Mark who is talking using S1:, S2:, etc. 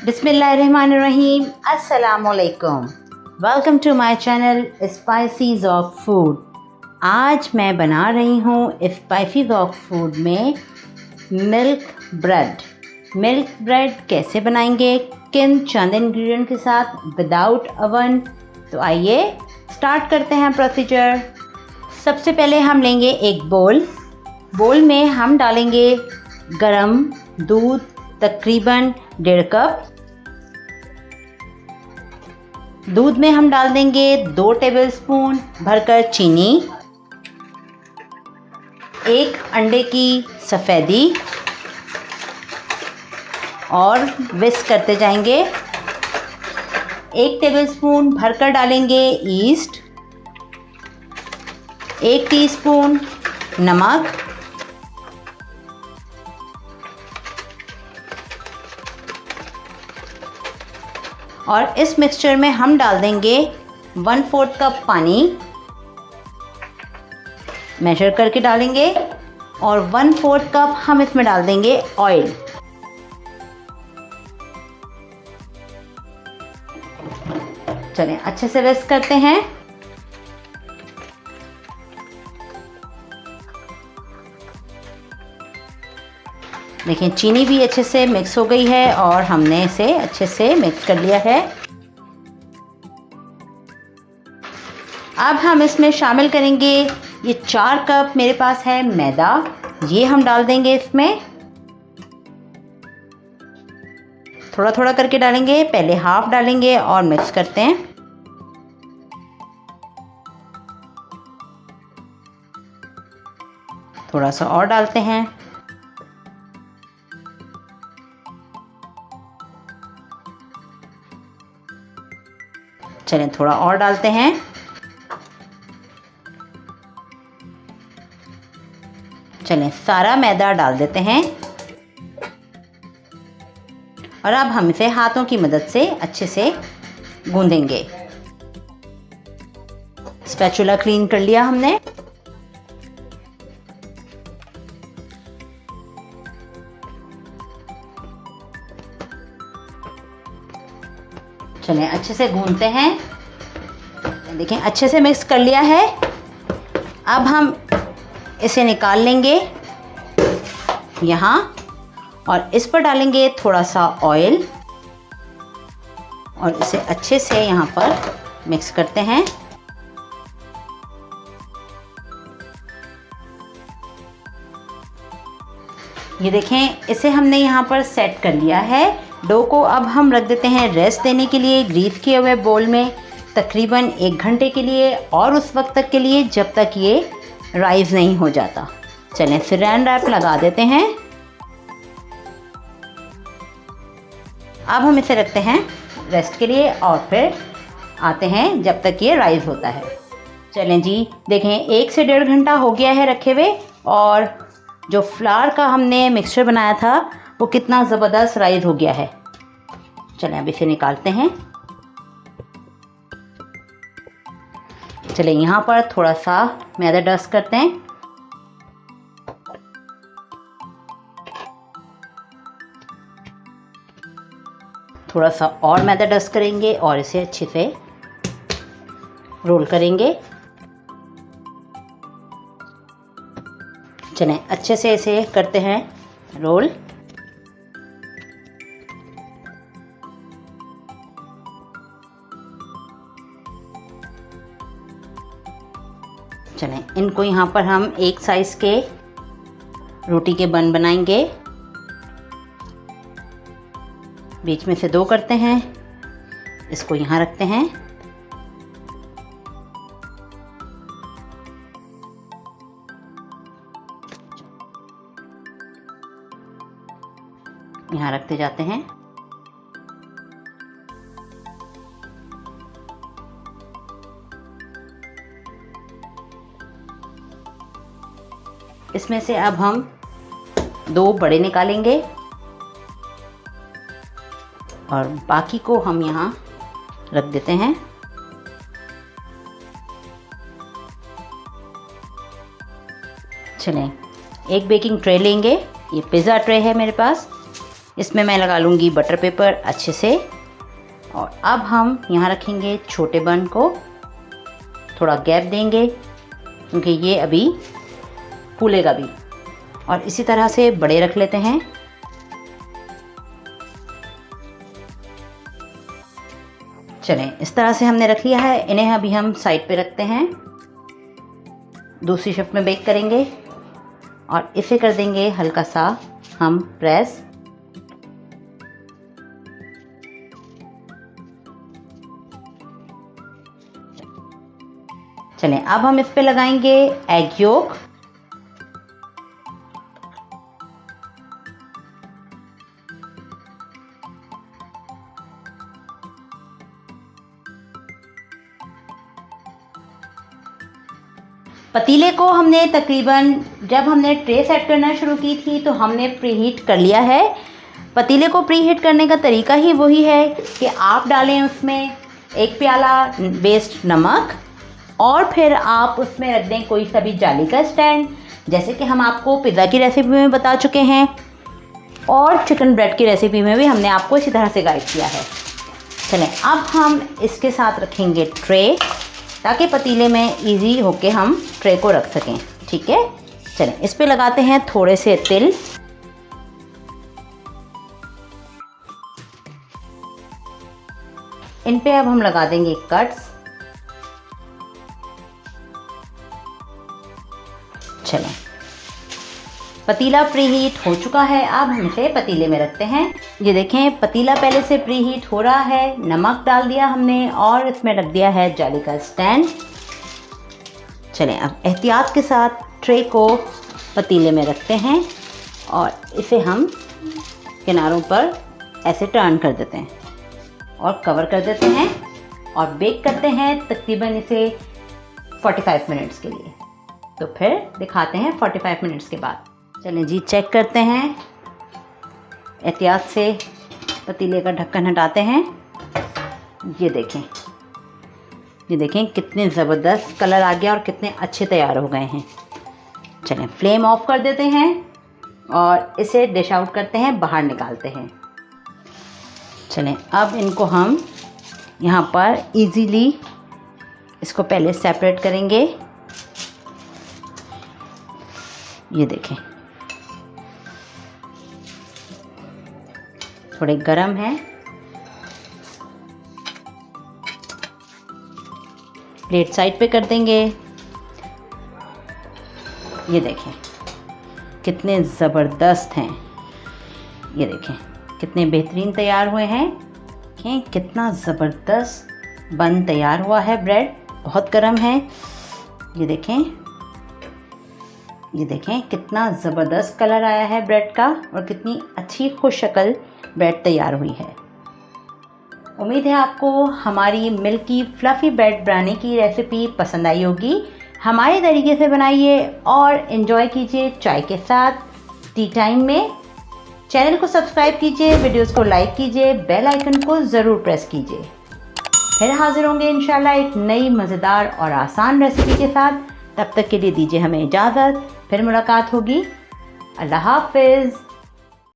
S1: बिस्मिल्लाहिर्रहमानिर्रहीम, अस्सलामुअलैकुम। Welcome to my channel spices of food. आज मैं बना रही हूँ स्पाइसीज़ ऑफ फूड में मिल्क ब्रेड। मिल्क ब्रेड कैसे बनाएंगे, किन चंद इंग्रेडिएंट के साथ, विदाउट ओवन। तो आइए स्टार्ट करते हैं प्रोसीजर। सबसे पहले हम लेंगे एक बोल में हम डालेंगे गरम दूध, तकरीबन 1.5 कप। दूध में हम डाल देंगे 2 टेबलस्पून भरकर चीनी, 1 अंडे की सफ़ेदी और विस्क करते जाएंगे। 1 टेबलस्पून भरकर डालेंगे ईस्ट, 1 टीस्पून नमक, और इस मिक्सचर में हम डाल देंगे 1/4 कप पानी मेजर करके डालेंगे, और 1/4 कप हम इसमें डाल देंगे ऑयल। चलें अच्छे से विस्क करते हैं। देखिए चीनी भी अच्छे से मिक्स हो गई है और हमने इसे अच्छे से मिक्स कर लिया है। अब हम इसमें शामिल करेंगे ये 4 कप मेरे पास है मैदा, ये हम डाल देंगे इसमें। थोड़ा थोड़ा करके डालेंगे, पहले हाफ डालेंगे और मिक्स करते हैं। थोड़ा सा और डालते हैं। चलें थोड़ा और डालते हैं। चलें सारा मैदा डाल देते हैं और अब हम इसे हाथों की मदद से अच्छे से गूंदेंगे। स्पैचुला क्लीन कर लिया हमने। चलें अच्छे से गूंदते हैं। देखें अच्छे से मिक्स कर लिया है। अब हम इसे निकाल लेंगे यहाँ और इस पर डालेंगे थोड़ा सा ऑयल और इसे अच्छे से यहाँ पर मिक्स करते हैं। ये देखें इसे हमने यहाँ पर सेट कर लिया है। डो को अब हम रख देते हैं रेस्ट देने के लिए ग्रीस किए हुए बोल में तकरीबन 1 घंटे के लिए, और उस वक्त तक के लिए जब तक ये राइज़ नहीं हो जाता। चलें सैरान रैप लगा देते हैं। अब हम इसे रखते हैं रेस्ट के लिए और फिर आते हैं जब तक ये राइज़ होता है। चलें जी देखें 1 से 1.5 घंटा हो गया है रखे हुए, और जो फ्लावर का हमने मिक्सचर बनाया था वो कितना ज़बरदस्त राइज़ हो गया है। चलें अब इसे निकालते हैं। चलें यहाँ पर थोड़ा सा मैदा डस्ट करते हैं। थोड़ा सा और मैदा डस्ट करेंगे और इसे अच्छे से रोल करेंगे। चलें अच्छे से इसे करते हैं रोल। चलें इनको यहाँ पर हम एक साइज़ के रोटी के बन बनाएंगे। बीच में से 2 करते हैं, इसको यहाँ रखते हैं। यहाँ रखते जाते हैं। इसमें से अब हम 2 बड़े निकालेंगे और बाकी को हम यहाँ रख देते हैं। चलें एक बेकिंग ट्रे लेंगे, ये पिज़्ज़ा ट्रे है मेरे पास, इसमें मैं लगा लूँगी बटर पेपर अच्छे से। और अब हम यहाँ रखेंगे छोटे बन को, थोड़ा गैप देंगे क्योंकि ये अभी फूलेगा भी। और इसी तरह से बड़े रख लेते हैं। चलें, इस तरह से हमने रख लिया है। इन्हें अभी हम साइड पे रखते हैं, दूसरी शिफ्ट में बेक करेंगे। और इसे कर देंगे हल्का सा हम प्रेस। चलें, अब हम इस पे लगाएंगे एग योक। पतीले को हमने तकरीबन, जब हमने ट्रे सेट करना शुरू की थी तो हमने प्रीहीट कर लिया है। पतीले को प्रीहीट करने का तरीका ही वही है कि आप डालें उसमें 1 प्याला बेस्ड नमक और फिर आप उसमें रख दें कोई सा भी जाली का स्टैंड, जैसे कि हम आपको पिज़्ज़ा की रेसिपी में बता चुके हैं और चिकन ब्रेड की रेसिपी में भी हमने आपको इसी तरह से गाइड किया है। चलें, अब हम इसके साथ रखेंगे ट्रे, ताकि पतीले में इजी होके हम ट्रे को रख सकें। ठीक है, चलें, इस पे लगाते हैं थोड़े से तिल। इन पे अब हम लगा देंगे कट्स। चलें, पतीला प्रीहीट हो चुका है। अब हम इसे पतीले में रखते हैं। ये देखें, पतीला पहले से प्रीहीट हो रहा है। नमक डाल दिया हमने और इसमें रख दिया है जाली का स्टैंड। चलें, अब एहतियात के साथ ट्रे को पतीले में रखते हैं और इसे हम किनारों पर ऐसे टर्न कर देते हैं और कवर कर देते हैं और बेक करते हैं तकरीबन इसे 45 मिनट्स के लिए। तो फिर दिखाते हैं 45 मिनट्स के बाद। चलें जी, चेक करते हैं। एहतियात से पतीले का ढक्कन हटाते हैं। ये देखें कितने ज़बरदस्त कलर आ गया और कितने अच्छे तैयार हो गए हैं। चलें, फ्लेम ऑफ कर देते हैं और इसे डिश आउट करते हैं, बाहर निकालते हैं। चलें, अब इनको हम यहाँ पर इजीली इसको पहले सेपरेट करेंगे। ये देखें, थोड़े गरम हैं। प्लेट साइड पे कर देंगे। ये देखें कितने ज़बरदस्त हैं। ये देखें कितने बेहतरीन तैयार हुए हैं। देखें कितना ज़बरदस्त बन तैयार हुआ है। ब्रेड बहुत गर्म है। ये देखें कितना ज़बरदस्त कलर आया है ब्रेड का और कितनी अच्छी खुश शक्ल ब्रेड तैयार हुई है। उम्मीद है आपको हमारी मिल्की फ्लफ़ी ब्रेड बनाने की रेसिपी पसंद आई होगी। हमारे तरीके से बनाइए और एंजॉय कीजिए चाय के साथ, टी टाइम में। चैनल को सब्सक्राइब कीजिए, वीडियोस को लाइक कीजिए, बेल आइकन को ज़रूर प्रेस कीजिए। फिर हाजिर होंगे इंशाल्लाह एक नई मज़ेदार और आसान रेसिपी के साथ। तब तक के लिए दीजिए हमें इजाज़त, फिर मुलाकात होगी। अल्लाह हाफ़िज़।